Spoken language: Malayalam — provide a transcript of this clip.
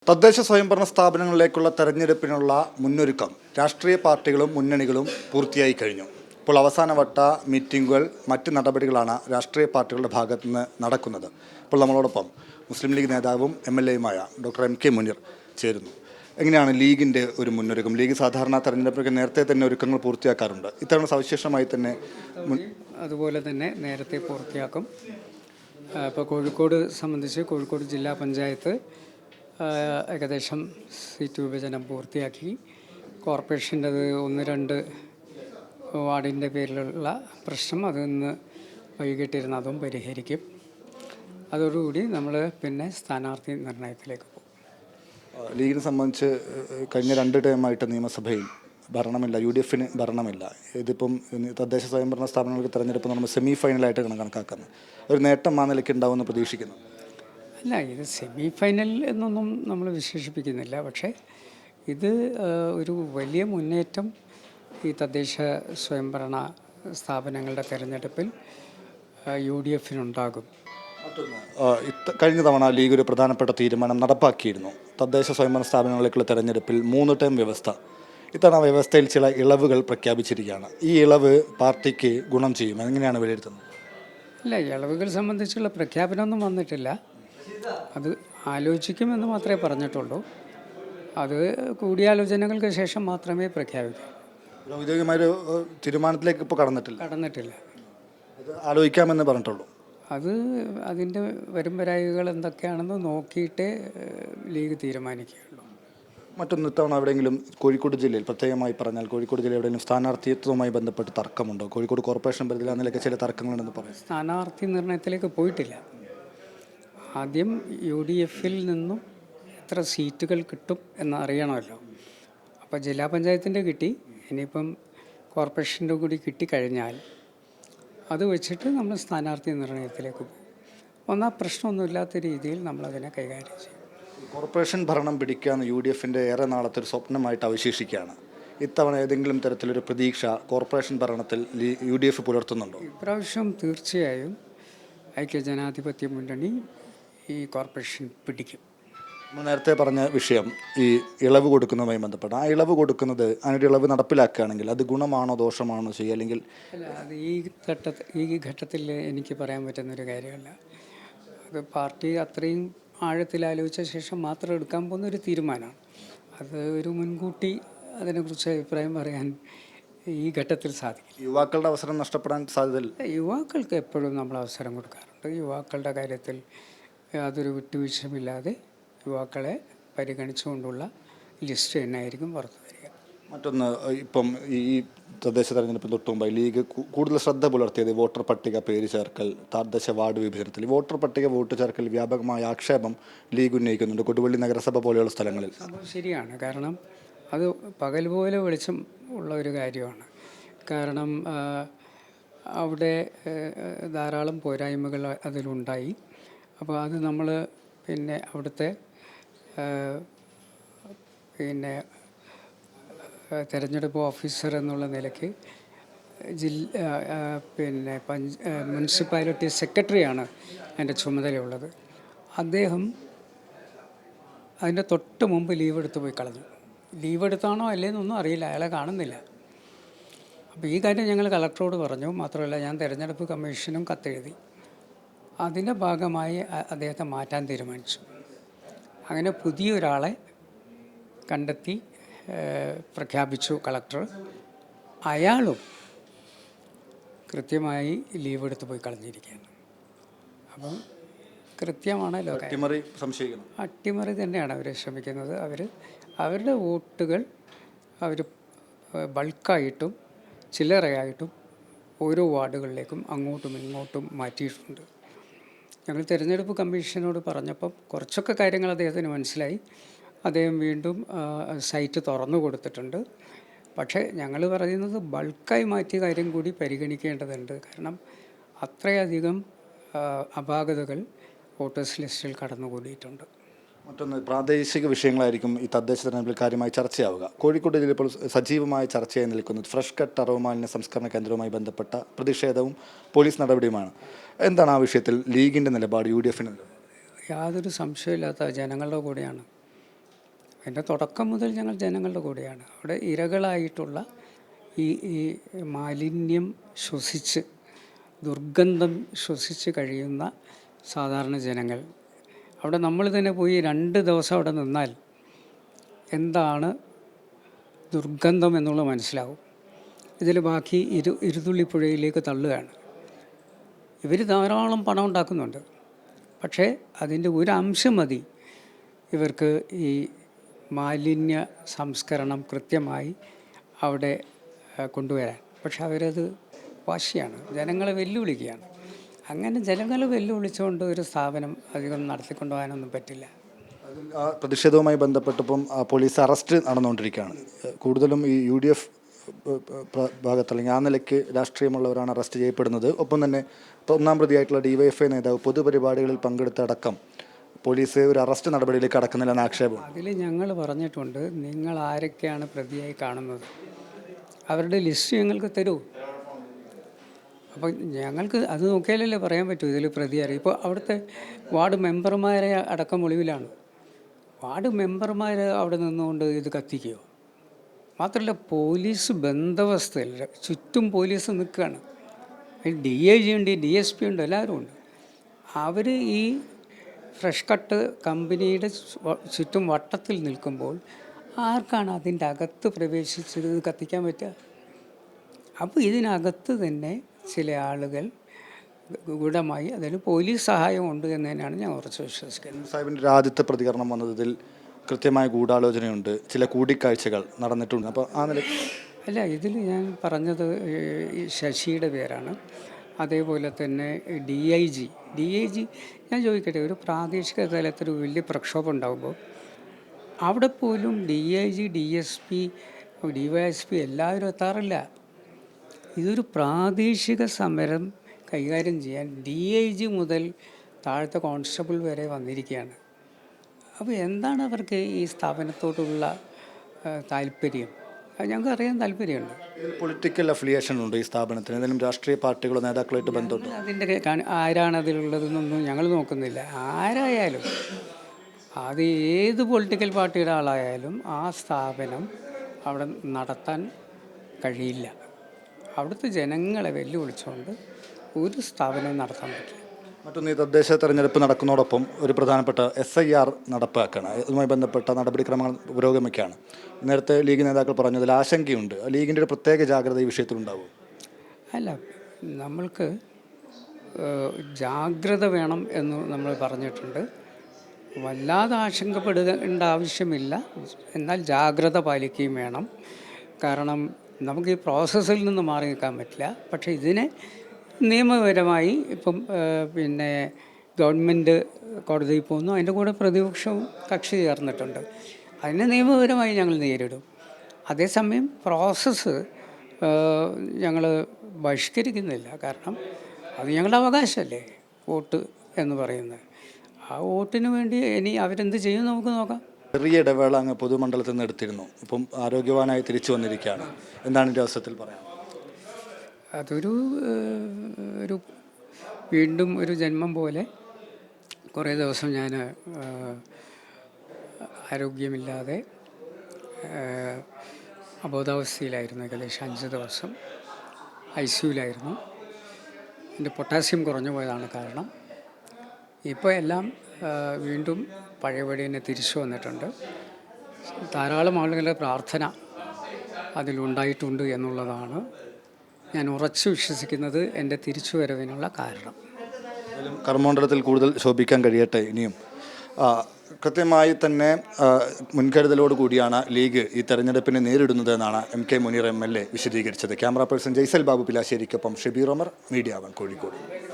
തദ്ദേശ സ്വയംഭരണ സ്ഥാപനങ്ങളിലേക്കുള്ള തെരഞ്ഞെടുപ്പിനുള്ള മുന്നൊരുക്കം രാഷ്ട്രീയ പാർട്ടികളും മുന്നണികളും പൂർത്തിയായി കഴിഞ്ഞു. ഇപ്പോൾ അവസാനവട്ട മീറ്റിംഗുകൾ, മറ്റ് നടപടികളാണ് രാഷ്ട്രീയ പാർട്ടികളുടെ ഭാഗത്തു നിന്ന് നടക്കുന്നത്. ഇപ്പോൾ നമ്മളോടൊപ്പം മുസ്ലിം ലീഗ് നേതാവും MLA-യുമായ ഡോക്ടർ MK മുനീർ ചേരുന്നു. എങ്ങനെയാണ് ലീഗിൻ്റെ ഒരു മുന്നൊരുക്കം? ലീഗ് സാധാരണ തെരഞ്ഞെടുപ്പൊക്കെ നേരത്തെ തന്നെ ഒരുക്കങ്ങൾ പൂർത്തിയാക്കാറുണ്ട്. ഇത്തവണ സവിശേഷമായി തന്നെ അതുപോലെ തന്നെ നേരത്തെ പൂർത്തിയാക്കും. ഇപ്പോൾ കോഴിക്കോട് സംബന്ധിച്ച് കോഴിക്കോട് ജില്ലാ പഞ്ചായത്ത് ഏകദേശം സീറ്റ് വിഭജനം പൂർത്തിയാക്കി. കോർപ്പറേഷൻ്റെത് 1-2 വാർഡിൻ്റെ പേരിലുള്ള പ്രശ്നം അത് ഇന്ന് വൈകിട്ടിരുന്ന് അതും പരിഹരിക്കും. അതോടുകൂടി നമ്മൾ പിന്നെ സ്ഥാനാർത്ഥി നിർണയത്തിലേക്ക് പോകും. ലീഗിനെ സംബന്ധിച്ച് കഴിഞ്ഞ 2 ടൈമായിട്ട് നിയമസഭയിൽ ഭരണമില്ല, UDF-ന് ഭരണമില്ല. ഇതിപ്പം തദ്ദേശ സ്വയംഭരണ സ്ഥാപനങ്ങൾക്ക് തെരഞ്ഞെടുപ്പ് നമ്മൾ സെമി ഫൈനലായിട്ടാണ് കണക്കാക്കുന്നത്. ഒരു നേട്ടം ആ നിലയ്ക്ക് ഉണ്ടാവുമെന്ന് പ്രതീക്ഷിക്കുന്നു. അല്ല, ഇത് സെമി ഫൈനൽ എന്നൊന്നും നമ്മൾ വിശേഷിപ്പിക്കുന്നില്ല. പക്ഷേ ഇത് ഒരു വലിയ മുന്നേറ്റം ഈ തദ്ദേശ സ്വയംഭരണ സ്ഥാപനങ്ങളുടെ തെരഞ്ഞെടുപ്പിൽ UDF-നുണ്ടാകും. കഴിഞ്ഞ തവണ ലീഗ് ഒരു പ്രധാനപ്പെട്ട തീരുമാനം നടപ്പാക്കിയിരുന്നു. തദ്ദേശ സ്വയംഭരണ സ്ഥാപനങ്ങളിലേക്കുള്ള തെരഞ്ഞെടുപ്പിൽ 3 ടേം വ്യവസ്ഥ. ഇത്തവണ വ്യവസ്ഥയിൽ ചില ഇളവുകൾ പ്രഖ്യാപിച്ചിരിക്കുകയാണ്. ഈ ഇളവ് പാർട്ടിക്ക് ഗുണം ചെയ്യും, എങ്ങനെയാണ് വിലയിരുത്തുന്നത്? അല്ല, ഇളവുകൾ സംബന്ധിച്ചുള്ള പ്രഖ്യാപനമൊന്നും വന്നിട്ടില്ല. അത് ആലോചിക്കുമെന്ന് മാത്രമേ പറഞ്ഞിട്ടുള്ളൂ. അത് കൂടിയാലോചനകൾക്ക് ശേഷം മാത്രമേ പ്രഖ്യാപിക്കൂ. ഔദ്യോഗികമായ തീരുമാനത്തിലേക്ക് ഇപ്പോൾ കടന്നിട്ടില്ല. അത് ആലോചിക്കാമെന്ന് പറഞ്ഞിട്ടുള്ളൂ. അത് അതിൻ്റെ വരുംവരായികൾ എന്തൊക്കെയാണെന്ന് നോക്കിയിട്ടേ ലീഗ് തീരുമാനിക്കുകയുള്ളൂ. മറ്റൊന്ന്, ഇത്തവണ എവിടെയെങ്കിലും കോഴിക്കോട് ജില്ലയിൽ, പ്രത്യേകമായി പറഞ്ഞാൽ കോഴിക്കോട് ജില്ലയിൽ എവിടെയെങ്കിലും സ്ഥാനാർത്ഥിത്വവുമായി ബന്ധപ്പെട്ട് തർക്കമുണ്ടോ? കോഴിക്കോട് കോർപ്പറേഷൻ പരിധിയിൽ അതിലൊക്കെ ചില തർക്കങ്ങളുണ്ടെന്ന് പറയും. സ്ഥാനാർത്ഥി നിർണയത്തിലേക്ക് പോയിട്ടില്ല. ആദ്യം UDF-ൽ നിന്നും എത്ര സീറ്റുകൾ കിട്ടും എന്നറിയണമല്ലോ. അപ്പോൾ ജില്ലാ പഞ്ചായത്തിൻ്റെ കിട്ടി, ഇനിയിപ്പം കോർപ്പറേഷൻ്റെ കൂടി കിട്ടിക്കഴിഞ്ഞാൽ അത് വെച്ചിട്ട് നമ്മൾ സ്ഥാനാർത്ഥി നിർണയത്തിലേക്ക് പോകും. ഒന്നാ പ്രശ്നമൊന്നുമില്ലാത്ത രീതിയിൽ നമ്മളതിനെ കൈകാര്യം ചെയ്യും. കോർപ്പറേഷൻ ഭരണം പിടിക്കാന്ന് UDF-ൻ്റെ ഏറെ നാളത്തെ ഒരു സ്വപ്നമായിട്ട് അവശേഷിക്കുകയാണ്. ഇത്തവണ ഏതെങ്കിലും തരത്തിലൊരു പ്രതീക്ഷ കോർപ്പറേഷൻ ഭരണത്തിൽ UDF പുലർത്തുന്നുണ്ടോ? ഇപ്രാവശ്യം തീർച്ചയായും ഐക്യജനാധിപത്യ മുന്നണി ഈ കോർപ്പറേഷൻ പിടിക്കും. നമ്മൾ നേരത്തെ പറഞ്ഞ വിഷയം ഈ ഇളവ് കൊടുക്കുന്നതുമായി ബന്ധപ്പെട്ട്, ആ ഇളവ് കൊടുക്കുന്നത്, അതിനൊരു ഇളവ് നടപ്പിലാക്കുകയാണെങ്കിൽ അത് ഗുണമാണോ ദോഷമാണോ ചെയ്യുക? അല്ലെങ്കിൽ അല്ല, അത് ഈ ഘട്ടത്തിൽ എനിക്ക് പറയാൻ പറ്റുന്നൊരു കാര്യമല്ല. അത് പാർട്ടി അത്രയും ആഴത്തിൽ ആലോചിച്ച ശേഷം മാത്രം എടുക്കാൻ പോകുന്ന ഒരു തീരുമാനമാണ്. അത് ഒരു മുൻകൂട്ടി അതിനെക്കുറിച്ച് അഭിപ്രായം പറയാൻ ഈ ഘട്ടത്തിൽ സാധിക്കില്ല. യുവാക്കളുടെ അവസരം നഷ്ടപ്പെടാൻ സാധ്യതയില്ല. യുവാക്കൾക്ക് എപ്പോഴും നമ്മൾ അവസരം കൊടുക്കാറുണ്ട്. യുവാക്കളുടെ കാര്യത്തിൽ യാതൊരു വിട്ടുവീഴ്ചയുമില്ലാതെ യുവാക്കളെ പരിഗണിച്ചുകൊണ്ടുള്ള ലിസ്റ്റ് തന്നെയായിരിക്കും പുറത്തു വരിക. മറ്റൊന്ന്, ഇപ്പം ഈ തദ്ദേശ തെരഞ്ഞെടുപ്പിന് തൊട്ട് മുമ്പായി ലീഗ് കൂടുതൽ ശ്രദ്ധ പുലർത്തിയത് വോട്ടർ പട്ടിക പേര് ചേർക്കൽ, തദ്ദേശ വാർഡ് വിഭജനത്തിൽ. വോട്ടർ പട്ടിക വോട്ട് ചേർക്കൽ വ്യാപകമായ ആക്ഷേപം ലീഗ് ഉന്നയിക്കുന്നുണ്ട് കൊടുവള്ളി നഗരസഭ പോലെയുള്ള സ്ഥലങ്ങളിൽ. അത് ശരിയാണ്. കാരണം അത് പകൽ പോലെ വെളിച്ചം ഉള്ള ഒരു കാര്യമാണ്. കാരണം അവിടെ ധാരാളം പോരായ്മകൾ അതിലുണ്ടായി. അപ്പോൾ അത് നമ്മൾ പിന്നെ അവിടുത്തെ തെരഞ്ഞെടുപ്പ് ഓഫീസർ എന്നുള്ള നിലയ്ക്ക് മുനിസിപ്പാലിറ്റി സെക്രട്ടറിയാണ് അതിൻ്റെ ചുമതലയുള്ളത്. അദ്ദേഹം അതിൻ്റെ തൊട്ട് മുമ്പ് ലീവ് എടുത്ത് പോയി കളഞ്ഞു. ലീവ് എടുത്താണോ അല്ലേന്നൊന്നും അറിയില്ല, അയാളെ കാണുന്നില്ല. അപ്പോൾ ഈ കാര്യം ഞങ്ങൾ കളക്ടറോട് പറഞ്ഞു. മാത്രമല്ല, ഞാൻ തെരഞ്ഞെടുപ്പ് കമ്മീഷനും കത്തെഴുതി. അതിൻ്റെ ഭാഗമായി അദ്ദേഹത്തെ മാറ്റാൻ തീരുമാനിച്ചു. അങ്ങനെ പുതിയൊരാളെ കണ്ടെത്തി പ്രഖ്യാപിച്ചു കളക്ടർ. അയാളും കൃത്യമായി ലീവ് എടുത്ത് പോയി കളഞ്ഞിരിക്കുകയാണ്. അപ്പം കൃത്യമാണല്ലോ. അട്ടിമറി തന്നെയാണ് അവർ ശ്രമിക്കുന്നത്. അവരുടെ വോട്ടുകൾ അവർ ബൾക്കായിട്ടും ചില്ലറയായിട്ടും ഓരോ വാർഡുകളിലേക്കും അങ്ങോട്ടും ഇങ്ങോട്ടും മാറ്റിയിട്ടുണ്ട്. ഞങ്ങൾ തിരഞ്ഞെടുപ്പ് കമ്മീഷനോട് പറഞ്ഞപ്പം കുറച്ചൊക്കെ കാര്യങ്ങൾ അദ്ദേഹത്തിന് മനസ്സിലായി. അദ്ദേഹം വീണ്ടും സൈറ്റ് തുറന്നു കൊടുത്തിട്ടുണ്ട്. പക്ഷേ ഞങ്ങൾ പറയുന്നത് ബൾക്കായി മാറ്റിയ കാര്യം കൂടി പരിഗണിക്കേണ്ടതുണ്ട്. കാരണം അത്രയധികം അപാകതകൾ വോട്ടേഴ്സ് ലിസ്റ്റിൽ കടന്നുകൂടിയിട്ടുണ്ട്. മറ്റൊന്ന്, പ്രാദേശിക വിഷയങ്ങളായിരിക്കും ഈ തദ്ദേശ തെരഞ്ഞെടുപ്പിൽ കാര്യമായി ചർച്ചയാവുക. കോഴിക്കോട് ജില്ലയിൽ ഇപ്പോൾ സജീവമായ ചർച്ചയായി നിൽക്കുന്നത് ഫ്രഷ് കട്ട് അറവ് മാലിന്യ സംസ്കരണ കേന്ദ്രവുമായി ബന്ധപ്പെട്ട പ്രതിഷേധവും പോലീസ് നടപടിയുമാണ്. എന്താണ് ആ വിഷയത്തിൽ ലീഗിൻ്റെ നിലപാട്? UDF-ന് യാതൊരു സംശയമില്ലാത്ത ജനങ്ങളുടെ കൂടെയാണ്. അതിൻ്റെ തുടക്കം മുതൽ ഞങ്ങൾ ജനങ്ങളുടെ കൂടെയാണ്. അവിടെ ഇരകളായിട്ടുള്ള ഈ മാലിന്യം ശ്വസിച്ച് ദുർഗന്ധം ശ്വസിച്ച് കഴിയുന്ന സാധാരണ ജനങ്ങൾ, അവിടെ നമ്മൾ തന്നെ പോയി 2 ദിവസം അവിടെ നിന്നാൽ എന്താണ് ദുർഗന്ധം എന്നുള്ളത് മനസ്സിലാവും. ഇതിൽ ബാക്കി ഇരുതുള്ളിപ്പുഴയിലേക്ക് തള്ളുകയാണ്. ഇവർ ധാരാളം പണം ഉണ്ടാക്കുന്നുണ്ട്, പക്ഷേ അതിൻ്റെ ഒരു അംശം മതി ഇവർക്ക് ഈ മാലിന്യ സംസ്കരണം കൃത്യമായി അവിടെ കൊണ്ടുവരാൻ. പക്ഷെ അവരത് വാശിയാണ്, ജനങ്ങളെ വെല്ലുവിളിക്കുകയാണ്. അങ്ങനെ ജനങ്ങളെ വെല്ലുവിളിച്ചുകൊണ്ട് ഒരു സ്ഥാപനം അധികം നടത്തിക്കൊണ്ടുപോകാനൊന്നും പറ്റില്ല. ആ പ്രതിഷേധവുമായി ബന്ധപ്പെട്ടപ്പം പോലീസ് അറസ്റ്റ് നടന്നുകൊണ്ടിരിക്കുകയാണ്. കൂടുതലും ഈ UDF ഭാഗത്ത് അല്ലെങ്കിൽ ആ നിലയ്ക്ക് രാഷ്ട്രീയമുള്ളവരാണ് അറസ്റ്റ് ചെയ്യപ്പെടുന്നത്. ഒപ്പം തന്നെ ഇപ്പോൾ 1-ാം പ്രതിയായിട്ടുള്ള DYFI നേതാവ് പൊതുപരിപാടികളിൽ പങ്കെടുത്തടക്കം പോലീസ് ഒരു അറസ്റ്റ് നടപടിയിലേക്ക് കടക്കുന്നില്ല എന്ന ആക്ഷേപം. അതിൽ ഞങ്ങൾ പറഞ്ഞിട്ടുണ്ട്, നിങ്ങൾ ആരൊക്കെയാണ് പ്രതിയായി കാണുന്നത് അവരുടെ ലിസ്റ്റ് ഞങ്ങൾക്ക് തരൂ. അപ്പം ഞങ്ങൾക്ക് അത് നോക്കിയാലല്ലേ പറയാൻ പറ്റൂ ഇതിൽ പ്രതിയായി. ഇപ്പോൾ അവിടുത്തെ വാർഡ് മെമ്പർമാരെ അടക്കം ഒളിവിലാണ്. വാർഡ് മെമ്പർമാർ അവിടെ നിന്നുകൊണ്ട് ഇത് കത്തിക്കുകയോ? മാത്രമല്ല, പോലീസ് ബന്ദോബസ്തല്ല, ചുറ്റും പോലീസ് നിൽക്കുകയാണ്. DIG ഉണ്ട്, DSP ഉണ്ട്, എല്ലാവരും ഉണ്ട്. അവർ ഈ ഫ്രഷ് കട്ട് കമ്പനിയുടെ ചുറ്റും വട്ടത്തിൽ നിൽക്കുമ്പോൾ ആർക്കാണ് അതിൻ്റെ അകത്ത് പ്രവേശിച്ചത് കത്തിക്കാൻ പറ്റുക? അപ്പോൾ ഇതിനകത്ത് തന്നെ ചില ആളുകൾ ഗൂഢമായി അതിന് പോലീസ് സഹായമുണ്ട് എന്ന് തന്നെയാണ് ഞാൻ ഉറച്ചു വിശ്വസിക്കുന്നത്. സാഹിബിൻ്റെ ആദ്യത്തെ പ്രതികരണം വന്നതിൽ കൃത്യമായ ഗൂഢാലോചനയുണ്ട്, ചില കൂടിക്കാഴ്ചകൾ നടന്നിട്ടുണ്ട്. അപ്പോൾ ആ നിലയ്ക്ക് അല്ല, ഇതിൽ ഞാൻ പറഞ്ഞത് ഈ ശശിയുടെ പേരാണ്. അതേപോലെ തന്നെ DIG ഞാൻ ചോദിക്കട്ടെ, ഒരു പ്രാദേശിക തലത്തിൽ വലിയ പ്രക്ഷോഭം ഉണ്ടാകുമ്പോൾ അവിടെ പോലും DIG, DSP, DYSP എല്ലാവരും എത്താറില്ല. ഇതൊരു പ്രാദേശിക സമരം കൈകാര്യം ചെയ്യാൻ DIG മുതൽ താഴത്തെ കോൺസ്റ്റബിൾ വരെ വന്നിരിക്കുകയാണ്. അപ്പോൾ എന്താണ് അവർക്ക് ഈ സ്ഥാപനത്തോടുള്ള താല്പര്യം? ഞങ്ങൾക്ക് അറിയാൻ താല്പര്യമുണ്ട്. പൊളിറ്റിക്കൽ അഫിലിയേഷൻ ഉണ്ട് ഈ സ്ഥാപനത്തിന്, ഏതെങ്കിലും രാഷ്ട്രീയ പാർട്ടികളോ നേതാക്കളായിട്ട് ബന്ധമുണ്ട്? അതിൻ്റെ ആരാണ് അതിലുള്ളതെന്നൊന്നും ഞങ്ങൾ നോക്കുന്നില്ല. ആരായാലും, അത് ഏത് പൊളിറ്റിക്കൽ പാർട്ടിയുടെ ആളായാലും ആ സ്ഥാപനം അവിടെ നടത്താൻ കഴിയില്ല. അവിടുത്തെ ജനങ്ങളെ വെല്ലുവിളിച്ചുകൊണ്ട് ഒരു സ്ഥാപനവും നടത്താൻ പറ്റില്ല. മറ്റൊന്ന്, ഈ തദ്ദേശ തെരഞ്ഞെടുപ്പ് നടക്കുന്നതോടൊപ്പം ഒരു പ്രധാനപ്പെട്ട SIR നടപ്പാക്കണം. അതുമായി ബന്ധപ്പെട്ട നടപടിക്രമങ്ങൾ പുരോഗമിക്കുകയാണ്. നേരത്തെ ലീഗ് നേതാക്കൾ പറഞ്ഞതിൽ ആശങ്കയുണ്ട്. ലീഗിൻ്റെ ഒരു പ്രത്യേക ജാഗ്രത ഈ വിഷയത്തിലുണ്ടാവും? അല്ല, നമ്മൾക്ക് ജാഗ്രത വേണം എന്ന് നമ്മൾ പറഞ്ഞിട്ടുണ്ട്. വല്ലാതെ ആശങ്കപ്പെടേണ്ട ആവശ്യമില്ല, എന്നാൽ ജാഗ്രത പാലിക്കുകയും വേണം. കാരണം നമുക്ക് ഈ പ്രോസസ്സിൽ നിന്ന് മാറി നിൽക്കാൻ പറ്റില്ല. പക്ഷേ ഇതിനെ നിയമപരമായി ഇപ്പം ഗവൺമെൻറ് കോടതിയിൽ പോകുന്നു, അതിൻ്റെ കൂടെ പ്രതിപക്ഷവും കക്ഷി ചേർന്നിട്ടുണ്ട്. അതിനെ നിയമപരമായി ഞങ്ങൾ നേരിടും. അതേസമയം പ്രോസസ്സ് ഞങ്ങൾ ബഹിഷ്കരിക്കുന്നില്ല. കാരണം അത് ഞങ്ങളുടെ അവകാശമല്ലേ, വോട്ട് എന്ന് പറയുന്നത്. ആ വോട്ടിന് വേണ്ടി ഇനി അവരെന്ത് ചെയ്യും നമുക്ക് നോക്കാം. ചെറിയ ഇടവേള അങ്ങ് പൊതുമണ്ഡലത്തിൽ നിന്ന് എടുത്തിരുന്നു. ഇപ്പം ആരോഗ്യവാനായി തിരിച്ചു വന്നിരിക്കുകയാണ്. എന്താണ് ഈ അവസരത്തിൽ പറയാം? അതൊരു വീണ്ടും ഒരു ജന്മം പോലെ. കുറേ ദിവസം ഞാൻ ആരോഗ്യമില്ലാതെ അബോധാവസ്ഥയിലായിരുന്നു. ഏകദേശം 5 ദിവസം ICUവിലായിരുന്നു. എൻ്റെ പൊട്ടാസ്യം കുറഞ്ഞു പോയതാണ് കാരണം. ഇപ്പോൾ എല്ലാം വീണ്ടും പഴയപടി തന്നെ തിരിച്ചു വന്നിട്ടുണ്ട്. ധാരാളം ആളുകളുടെ പ്രാർത്ഥന അതിലുണ്ടായിട്ടുണ്ട് എന്നുള്ളതാണ് ഞാൻ ഉറച്ചു വിശ്വസിക്കുന്നത് എൻ്റെ തിരിച്ചുവരവിനുള്ള കാരണം. കർമ്മമണ്ഡലത്തിൽ കൂടുതൽ ശോഭിക്കാൻ കഴിയട്ടെ. ഇനിയും കൃത്യമായി തന്നെ മുൻകരുതലോട് കൂടിയാണ് ലീഗ് ഈ തെരഞ്ഞെടുപ്പിനെ നേരിടുന്നത് എന്നാണ് MK മുനീർ MLA വിശദീകരിച്ചത്. ക്യാമറ പേഴ്സൺ ജയ്സൽ ബാബു പിലാശ്ശേരിക്കൊപ്പം ഷബീർ ഒമർ, മീഡിയ 1 കോഴിക്കോട്.